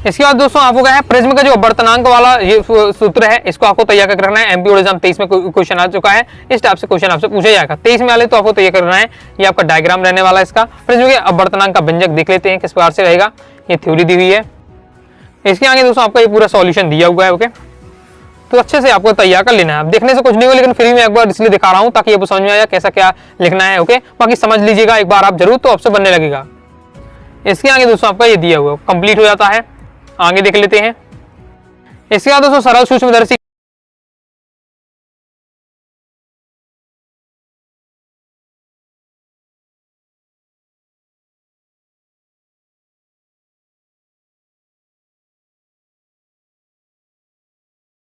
Speaker 1: इसके बाद दोस्तों आपको क्या है प्रिज्म का जो अपवर्तनांक वाला ये सूत्र है, इसको आपको तैयार करके रखना है। एमपी बोर्ड एग्जाम 23 में क्वेश्चन आ चुका है, इस टाइप से क्वेश्चन आपसे पूछा जाएगा। 23 में वाले तो आपको तैयार करना है। ये आपका डायग्राम रहने वाला है इसका। प्रिज्म के अपवर्तनांक का व्यंजक देख लेते हैं किस प्रकार से रहेगा, ये थ्योरी दी हुई है। इसके आगे दोस्तों आपका ये पूरा सॉल्यूशन दिया हुआ है। ओके, तो अच्छे से आपको तैयार कर लेना है। अब देखने से कुछ नहीं होगा, लेकिन फिर भी मैं एक बार इसलिए दिखा रहा हूँ ताकि आपको समझ में आया कैसा क्या लिखना है। ओके, बाकी समझ लीजिएगा एक बार आप जरूर, तो आपसे बनने लगेगा। इसके आगे दोस्तों आपका ये दिया हुआ कंप्लीट हो जाता है। आगे देख लेते हैं। इसके बाद दोस्तों सरल सूक्ष्मदर्शी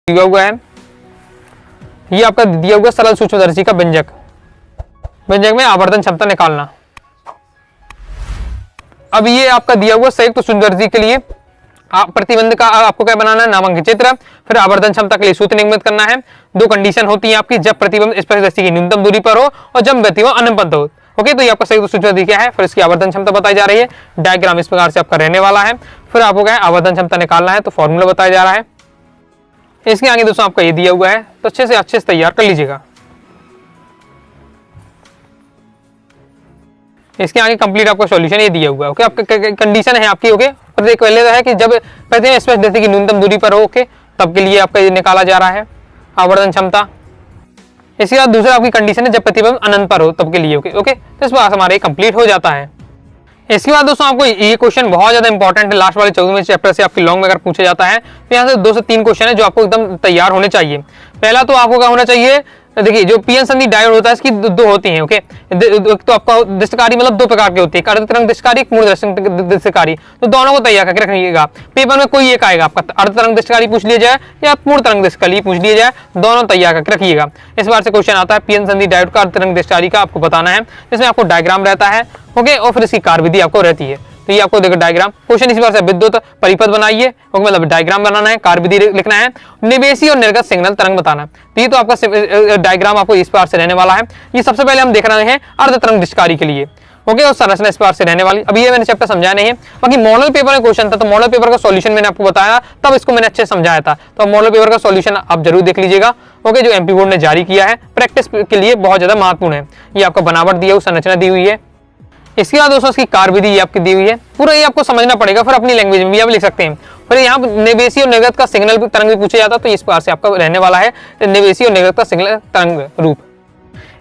Speaker 1: दिया हुआ है, ये आपका दिया हुआ सरल सूक्ष्मदर्शी का व्यंजक, व्यंजक में आवर्धन क्षमता निकालना। अब ये आपका दिया हुआ संयुक्त सूक्ष्मदर्शी के लिए प्रतिबंध का आपको क्या बनाना है, नामांकित चित्र। फिर आवर्धन क्षमता के लिए सूत्र निगमित करना है। दो कंडीशन होती है आपकी, जब प्रतिबंध स्पर्शदर्शी की न्यूनतम दूरी पर हो और जब प्रतिबंध अनुपंत हो। ओके, तो ये आपका संयुक्त सूक्ष्मदर्शी क्या है, फिर इसकी आवर्धन क्षमता बताई जा रही है। डायग्राम इस प्रकार से आपका रहने वाला है। फिर आपको क्या है, आवर्धन क्षमता निकालना है, तो फॉर्मूला बताया जा रहा है। इसके आगे दोस्तों आपका ये दिया हुआ है, तो अच्छे से तैयार कर लीजिएगा। इसके आगे कंप्लीट आपका सॉल्यूशन ये दिया हुआ है। ओके, आपका कंडीशन है आपकी। ओके, प्रत्येक पहले तो है कि जब प्रतिबंध स्पर्शदर्शी की न्यूनतम दूरी पर हो, ओके, तब के लिए आपका ये निकाला जा रहा है आवर्धन क्षमता। इसके बाद दूसरा आपकी कंडीशन है जब प्रतिबंध अनंत पर हो, तब के लिए। ओके ओके, तो इस बार हमारे कंप्लीट हो जाता है। इसके बाद दोस्तों आपको ये क्वेश्चन बहुत ज्यादा इंपॉर्टेंट है, लास्ट वाले 14वें चैप्टर से आपके लॉन्ग में अगर पूछा जाता है तो यहाँ से 2 से 3 क्वेश्चन है जो आपको एकदम तैयार होने चाहिए। पहला तो आपको क्या होना चाहिए, देखिए जो पीएन संधि डायोड होता है इसकी दो होती हैं। ओके, तो आपका दृष्टिकारी मतलब 2 प्रकार के होते हैं, एक अर्धतरंग दृष्टिकारी, एक मूल दृष्टिकारी। तो दोनों को तैयार करके रखिएगा। पेपर में कोई एक आएगा, आपका अर्धतरंग दृष्टिकारी पूछ लिया जाए या पूर्ण तरंग दृष्टिकारी पूछ लिया जाए, दोनों तैयार करके रखिएगा। इस बार से क्वेश्चन आता है पीएन संधि डायोड का अर्धतरंग दृष्टिकारी का आपको बताना है, जिसमें आपको डायग्राम रहता है। ओके, और फिर इसकी कार्यविधि आपको रहती है। तो ये आपको देखो डायग्राम क्वेश्चन इस बार से विद्युत परिपथ बनाइए, मतलब डायग्राम बनाना है, कार्यविधि लिखना है, निवेशी और निर्गत सिग्नल तरंग बताना है। तो ये तो आपका डायग्राम आपको इस बार से रहने वाला है। ये सबसे पहले हम देख रहे हैं अर्धतरंग दृष्टिकारी के लिए। ओके, और संरचना इस बार से रहने वाली। अभी ये मैंने चैप्टर समझाया नहीं है, बाकी मॉडल पेपर में क्वेश्चन था, तो मॉडल पेपर का सॉल्यूशन मैंने आपको बताया, तब इसको मैंने अच्छे से समझाया था। तो मॉडल पेपर का सॉल्यूशन आप जरूर देख लीजिएगा। ओके, जो एमपी बोर्ड ने जारी किया है, प्रैक्टिस के लिए बहुत ज्यादा महत्वपूर्ण है। ये आपका बनावट दी है, संरचना दी हुई है। इसके बाद दोस्तों इसकी कार्यविधि आपकी दी हुई है, पूरा ये आपको समझना पड़ेगा, फिर अपनी लैंग्वेज में भी आप लिख सकते हैं। फिर यहाँ निवेशी और निर्गत का सिग्नल तरंग भी पूछा जाता है, तो इस बार से आपका रहने वाला है निवेशी और निर्गत का सिग्नल तरंग रूप।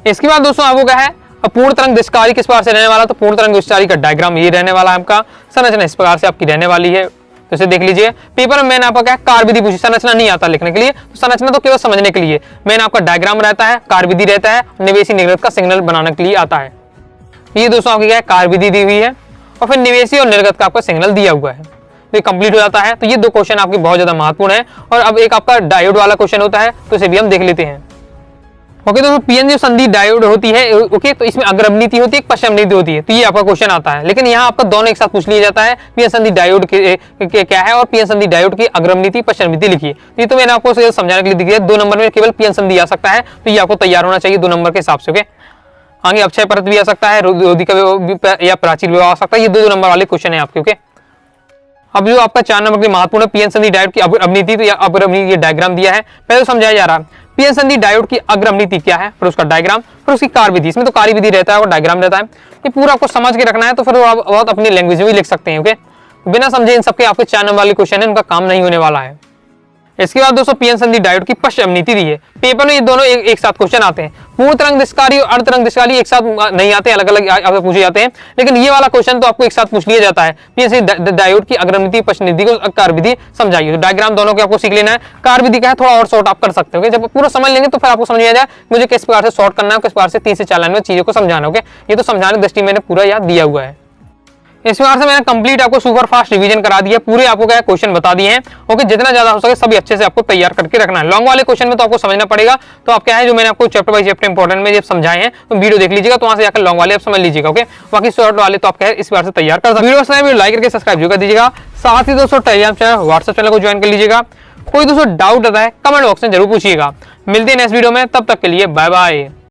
Speaker 1: इसके बाद दोस्तों आपको क्या है, पूर्ण तरंग दृष्टिकारी किस प्रकार से रहने वाला, तो पूर्ण तरंग दृष्टिकारी का डायग्राम ये रहने वाला है आपका। संरचना इस प्रकार से आपकी रहने वाली है, तो इसे देख लीजिए। पेपर में मैंने आपका क्या कार्यविधि पूछी, संरचना नहीं आता लिखने के लिए, तो संरचना तो केवल समझने के लिए। मैंने आपका डायग्राम रहता है, कार्यविधि रहता है, निवेशी निर्गत का सिग्नल बनाने के लिए आता है। ये दोस्तों आपकी क्या है, कार्यविधि दी हुई है, और फिर निवेशी और निर्गत का आपका सिग्नल दिया हुआ है। तो ये कंप्लीट हो जाता है। तो ये 2 क्वेश्चन आपके बहुत ज्यादा महत्वपूर्ण है। और अब एक आपका डायोड वाला क्वेश्चन होता है, तो इसे भी हम देख लेते हैं। ओके, तो पीएन जो संधि डायोड होती है, ओके, तो इसमें अग्रमनीति होती है, एक पश्चमनीति होती है। तो ये आपका क्वेश्चन आता है, लेकिन यहाँ आपका दोनों एक साथ पूछ लिया जाता है। पीएन संधि डायोड क्या है और पीएन संधि डायोड की अग्रमनीति पश्चमनीति लिखिए। तो ये तो मैंने आपको समझाने के लिए दिया है। 2 नंबर में केवल पीएन संधि आ सकता है, तो ये आपको तैयार होना चाहिए 2 नंबर के हिसाब से। ओके, आगे अक्षय परत भी आ सकता है, रोधिका या प्राचीर विवाह आ सकता है। ये 2 नंबर वाले क्वेश्चन है आपके। ओके, अब जो आपका 4 नंबर के महत्वपूर्ण है पीएन संधि डायोड की अवनीति, तो या अग्रमनीति ये डायग्राम दिया है, पहले तो समझाया जा रहा है पीएन संधि डायोड की अग्रमनीति क्या है, फिर उसका डायग्राम, फिर उसकी कार्यविधि। इसमें तो कार्यविधि रहता है और डायग्राम रहता है। ये पूरा आपको समझ के रखना है, तो फिर आप बहुत अपनी लैंग्वेज में भी लिख सकते हैं। ओके, बिना समझे इन सबके आपके 4 नंबर वाले क्वेश्चन है, उनका काम नहीं होने वाला है। इसके बाद दोस्तों पीएन संधि डायोड की पश्चमनीति दी है। पेपर में ये दोनों एक साथ क्वेश्चन आते हैं। पूर्ण तरंग दृष्टिकारी और अर्धतरंग दृष्टिकारी एक साथ नहीं आते, अलग अलग आपसे पूछे जाते हैं, लेकिन ये वाला क्वेश्चन तो आपको एक साथ पूछ लिया जाता है। पीएन संधि डायोड की अग्रमनीति पश्चमनीति को कार्यविधि समझाइए। तो डायग्राम दोनों के आपको सीख लेना है। कार्यविधि का है थोड़ा और शॉर्ट आप कर सकते हो, जब पूरा समझ लेंगे तो फिर आपको समझ आ जाए मुझे किस प्रकार से शॉर्ट करना है, किस प्रकार से 3 से 4 लाइन में चीजों को समझाना। ओके, ये तो समझाने दृष्टि मैंने पूरा याद दिया हुआ है। इस बार से मैंने कंप्लीट आपको सुपर फास्ट रिवीजन करा दिया, पूरे आपको क्या क्वेश्चन बता दिए हैं। ओके, जितना ज्यादा हो सके सभी अच्छे से आपको तैयार करके रखना है। लॉन्ग वाले क्वेश्चन में तो आपको समझना पड़ेगा, तो आप क्या है जो मैंने आपको चैप्टर बाय चैप्टर इंपॉर्टेंट में जब समझाए हैं, तो वीडियो देख लीजिएगा, तो वहां से जाकर लॉन्ग वाले आप समझ लीजिएगा। ओके, बाकी शॉर्ट वाले तो आप क्या है इस बार से तैयार कर सकते हैं। वीडियो लाइक करके सब्सक्राइब कर दीजिएगा। साथ ही दोस्तों टेलीग्राम चैनल, व्हाट्सएप चैनल को ज्वाइन कर लीजिएगा। कोई दोस्तों डाउट आता है कमेंट बॉक्स में जरूर पूछिएगा। मिलते हैं नेक्स्ट वीडियो में, तब तक के लिए बाय बाय।